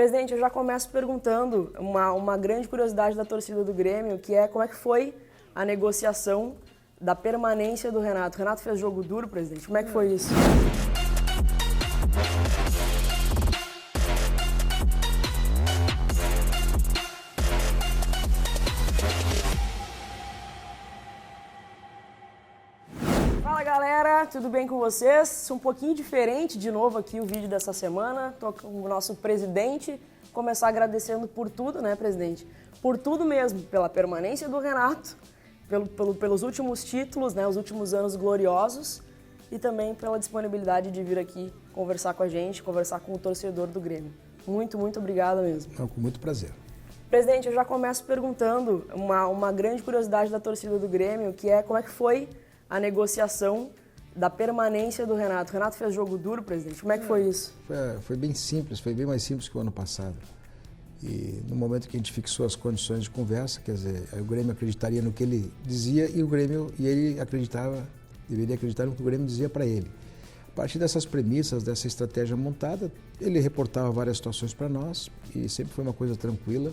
Presidente, eu já começo perguntando uma grande curiosidade da torcida do Grêmio, que é como é que foi a negociação da permanência do Renato. O Renato fez jogo duro, presidente. Como é que foi isso? Fala galera, tudo bem com vocês? Um pouquinho diferente de novo aqui o vídeo dessa semana. Tô com o nosso presidente. Começar agradecendo por tudo, né, presidente? Por tudo mesmo, pela permanência do Renato, pelos últimos títulos, né, os últimos anos gloriosos e também pela disponibilidade de vir aqui conversar com a gente, conversar com o torcedor do Grêmio. Muito, muito obrigado mesmo. Não, com muito prazer. Presidente, eu já começo perguntando uma grande curiosidade da torcida do Grêmio, que é como é que foi a negociação da permanência do Renato. O Renato fez jogo duro, presidente. Como é que foi isso? Foi bem simples, foi bem mais simples que o ano passado. E no momento que a gente fixou as condições de conversa, quer dizer, o Grêmio acreditaria no que ele dizia e ele deveria acreditar no que o Grêmio dizia para ele. A partir dessas premissas, dessa estratégia montada, ele reportava várias situações para nós e sempre foi uma coisa tranquila.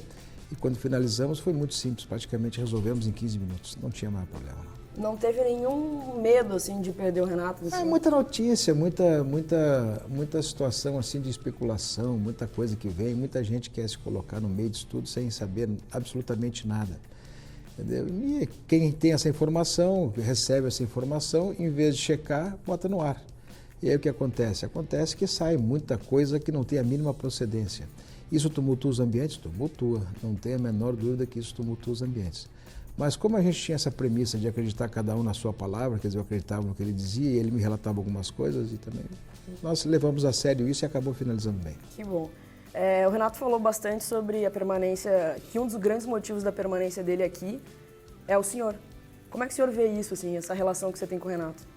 E quando finalizamos foi muito simples, praticamente resolvemos em 15 minutos, não tinha mais problema. Não teve nenhum medo, assim, de perder o Renato? Assim? Muita notícia, muita situação, assim, de especulação, muita coisa que vem, muita gente quer se colocar no meio disso tudo sem saber absolutamente nada. Entendeu? E quem tem essa informação, recebe essa informação, em vez de checar, bota no ar. E aí o que acontece? Acontece que sai muita coisa que não tem a mínima procedência. Isso tumultua os ambientes? Tumultua. Não tem a menor dúvida que isso tumultua os ambientes. Mas como a gente tinha essa premissa de acreditar cada um na sua palavra, quer dizer, eu acreditava no que ele dizia e ele me relatava algumas coisas e também nós levamos a sério isso e acabou finalizando bem. Que bom. O Renato falou bastante sobre a permanência, que um dos grandes motivos da permanência dele aqui é o senhor. Como é que o senhor vê isso, assim, essa relação que você tem com o Renato?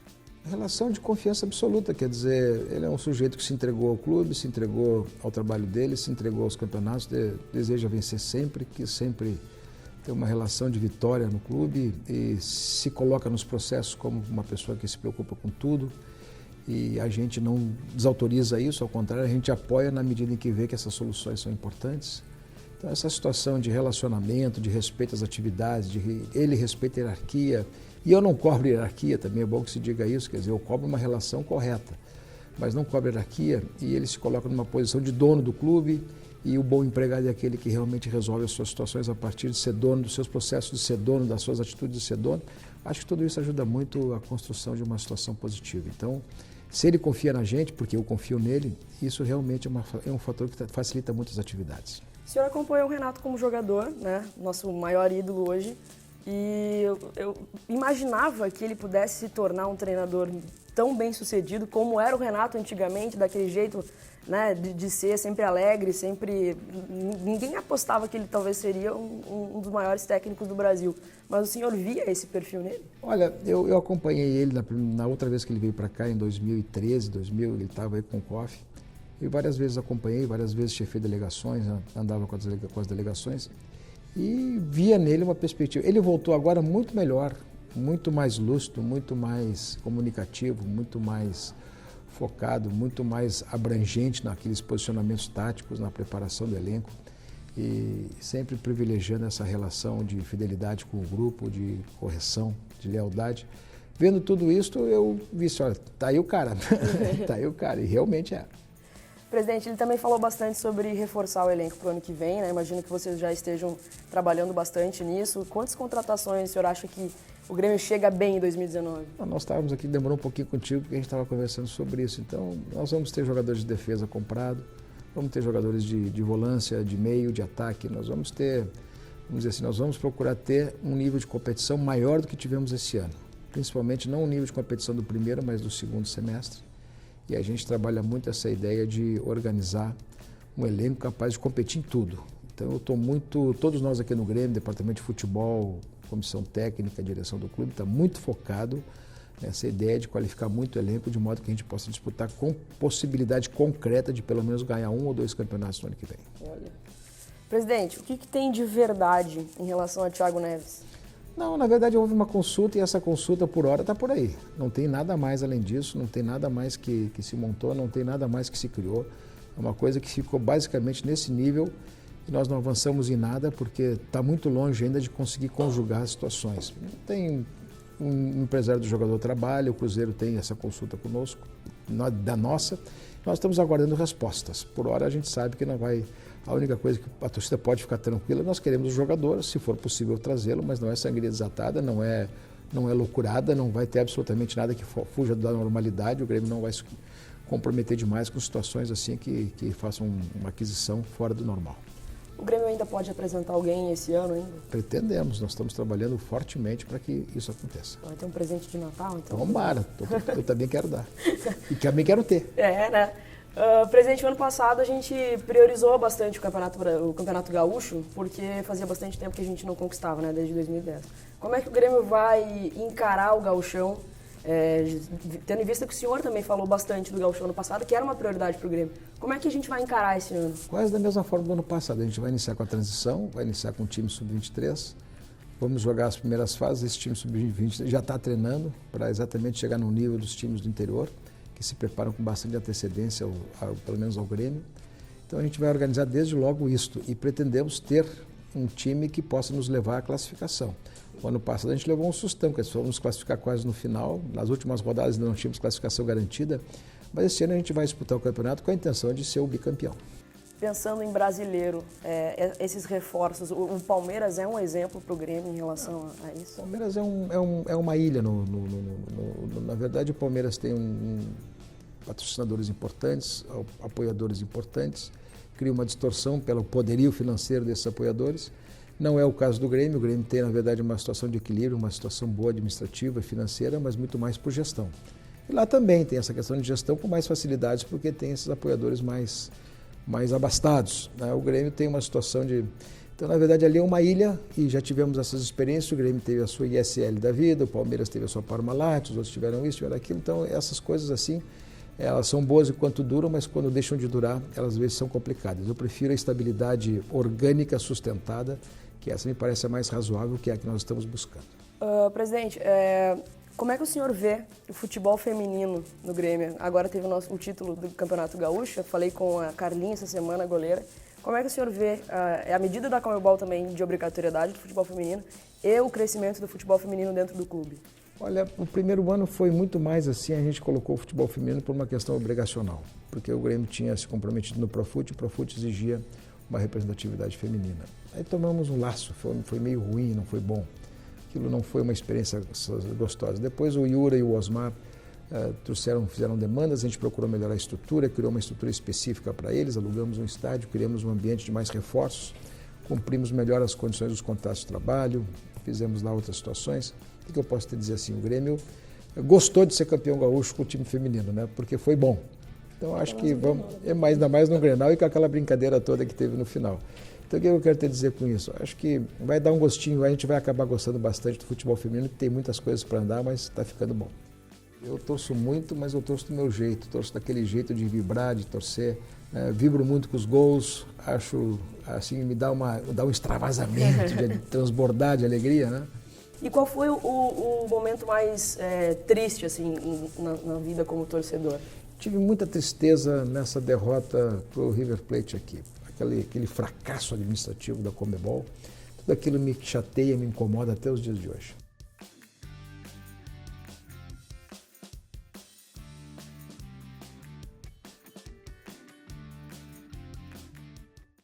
Relação de confiança absoluta, quer dizer, ele é um sujeito que se entregou ao clube, se entregou ao trabalho dele, se entregou aos campeonatos, deseja vencer sempre, que sempre tem uma relação de vitória no clube e se coloca nos processos como uma pessoa que se preocupa com tudo e a gente não desautoriza isso, ao contrário, a gente apoia na medida em que vê que essas soluções são importantes. Então essa situação de relacionamento, de respeito às atividades, ele respeita a hierarquia e eu não cobro hierarquia, também é bom que se diga isso, quer dizer, eu cobro uma relação correta, mas não cobro hierarquia e ele se coloca numa posição de dono do clube. E o bom empregado é aquele que realmente resolve as suas situações a partir de ser dono dos seus processos, de ser dono das suas atitudes, de ser dono. Acho que tudo isso ajuda muito a construção de uma situação positiva. Então, se ele confia na gente, porque eu confio nele, isso realmente é um fator que facilita muito as atividades. O senhor acompanhou o Renato como jogador, né? Nosso maior ídolo hoje. E eu imaginava que ele pudesse se tornar um treinador tão bem sucedido como era o Renato antigamente, daquele jeito, né, de ser sempre alegre, sempre... Ninguém apostava que ele talvez seria um dos maiores técnicos do Brasil. Mas o senhor via esse perfil nele? Olha, eu acompanhei ele na outra vez que ele veio para cá, em 2013, ele estava aí com o COF. E várias vezes acompanhei, várias vezes chefei delegações, andava com as delegações. E via nele uma perspectiva. Ele voltou agora muito melhor, muito mais lúcido, muito mais comunicativo, muito mais focado, muito mais abrangente naqueles posicionamentos táticos, na preparação do elenco e sempre privilegiando essa relação de fidelidade com o grupo, de correção, de lealdade. Vendo tudo isso, eu vi assim, olha, tá aí o cara, tá aí o cara, e realmente é. Presidente, ele também falou bastante sobre reforçar o elenco para o ano que vem, né? Imagino que vocês já estejam trabalhando bastante nisso. Quantas contratações o senhor acha que o Grêmio chega bem em 2019? Nós estávamos aqui, demorou um pouquinho contigo, porque a gente estava conversando sobre isso. Então, nós vamos ter jogadores de defesa comprado, vamos ter jogadores de volância, de meio, de ataque. Nós vamos ter, vamos dizer assim, nós vamos procurar ter um nível de competição maior do que tivemos esse ano. Principalmente não o nível de competição do primeiro, mas do segundo semestre. E a gente trabalha muito essa ideia de organizar um elenco capaz de competir em tudo. Então eu estou muito, todos nós aqui no Grêmio, departamento de futebol, comissão técnica, direção do clube, está muito focado nessa ideia de qualificar muito o elenco de modo que a gente possa disputar com possibilidade concreta de pelo menos ganhar 1 ou 2 campeonatos no ano que vem. Olha. Presidente, o que tem de verdade em relação a Thiago Neves? Não, na verdade houve uma consulta e essa consulta por hora está por aí. Não tem nada mais além disso, não tem nada mais que se montou, não tem nada mais que se criou. É uma coisa que ficou basicamente nesse nível e nós não avançamos em nada porque está muito longe ainda de conseguir conjugar as situações. Tem um empresário do jogador trabalha, o Cruzeiro tem essa consulta conosco, da nossa, nós estamos aguardando respostas. Por hora a gente sabe que não vai, a única coisa que a torcida pode ficar tranquila, nós queremos o jogador, se for possível trazê-lo, mas não é sangria desatada, não é loucurada, não vai ter absolutamente nada que fuja da normalidade, o Grêmio não vai se comprometer demais com situações assim que façam uma aquisição fora do normal. O Grêmio ainda pode apresentar alguém esse ano ainda? Pretendemos, nós estamos trabalhando fortemente para que isso aconteça. Vai ter um presente de Natal, então? Tomara, eu também quero dar. E também quero ter. Né? Presidente, no ano passado a gente priorizou bastante o Campeonato Gaúcho, porque fazia bastante tempo que a gente não conquistava, né, desde 2010. Como é que o Grêmio vai encarar o Gauchão, tendo em vista que o senhor também falou bastante do Gauchão ano passado, que era uma prioridade para o Grêmio. Como é que a gente vai encarar esse ano? Quase da mesma forma do ano passado. A gente vai iniciar com a transição, vai iniciar com o time sub-23, vamos jogar as primeiras fases. Esse time sub-23 já está treinando para exatamente chegar no nível dos times do interior, que se preparam com bastante antecedência, pelo menos ao Grêmio. Então a gente vai organizar desde logo isto e pretendemos ter um time que possa nos levar à classificação. O ano passado a gente levou um sustão, que fomos classificar quase no final, nas últimas rodadas ainda não tínhamos classificação garantida, mas esse ano a gente vai disputar o campeonato com a intenção de ser o bicampeão. Pensando em brasileiro, esses reforços, o Palmeiras é um exemplo para o Grêmio em relação a isso? O Palmeiras é uma ilha. Na verdade, o Palmeiras tem patrocinadores importantes, apoiadores importantes, cria uma distorção pelo poderio financeiro desses apoiadores. Não é o caso do Grêmio. O Grêmio tem, na verdade, uma situação de equilíbrio, uma situação boa administrativa e financeira, mas muito mais por gestão. E lá também tem essa questão de gestão com mais facilidades, porque tem esses apoiadores mais abastados, né? O Grêmio tem uma situação de... Então, na verdade, ali é uma ilha e já tivemos essas experiências. O Grêmio teve a sua ISL da vida, o Palmeiras teve a sua Parmalat, os outros tiveram isso, tiveram aquilo. Então, essas coisas assim, elas são boas enquanto duram, mas quando deixam de durar, elas às vezes são complicadas. Eu prefiro a estabilidade orgânica sustentada, que essa me parece a mais razoável, que é a que nós estamos buscando. Presidente, como é que o senhor vê o futebol feminino no Grêmio? Agora teve o título do Campeonato Gaúcho, eu falei com a Carlinha essa semana, a goleira. Como é que o senhor vê a medida da Conmebol também de obrigatoriedade do futebol feminino e o crescimento do futebol feminino dentro do clube? Olha, o primeiro ano foi muito mais assim, a gente colocou o futebol feminino por uma questão obrigacional, porque o Grêmio tinha se comprometido no Profut, e o Profut exigia uma representatividade feminina. Aí tomamos um laço, foi meio ruim, não foi bom. Aquilo não foi uma experiência gostosa. Depois o Yura e o Osmar fizeram demandas, a gente procurou melhorar a estrutura, criou uma estrutura específica para eles, alugamos um estádio, criamos um ambiente de mais reforços, cumprimos melhor as condições dos contratos de trabalho, fizemos lá outras situações. O que eu posso te dizer assim? O Grêmio gostou de ser campeão gaúcho com o time feminino, né? Porque foi bom. Então acho que ainda mais no Grenal e com aquela brincadeira toda que teve no final. Então o que eu quero te dizer com isso? Acho que vai dar um gostinho, a gente vai acabar gostando bastante do futebol feminino, que tem muitas coisas para andar, mas está ficando bom. Eu torço muito, mas eu torço do meu jeito, torço daquele jeito de vibrar, de torcer, vibro muito com os gols, acho assim, me dá um extravasamento, de transbordar de alegria, né? E qual foi o momento mais triste assim na vida como torcedor? Tive muita tristeza nessa derrota para o River Plate aqui. Aquele fracasso administrativo da Conmebol, tudo aquilo me chateia, me incomoda até os dias de hoje.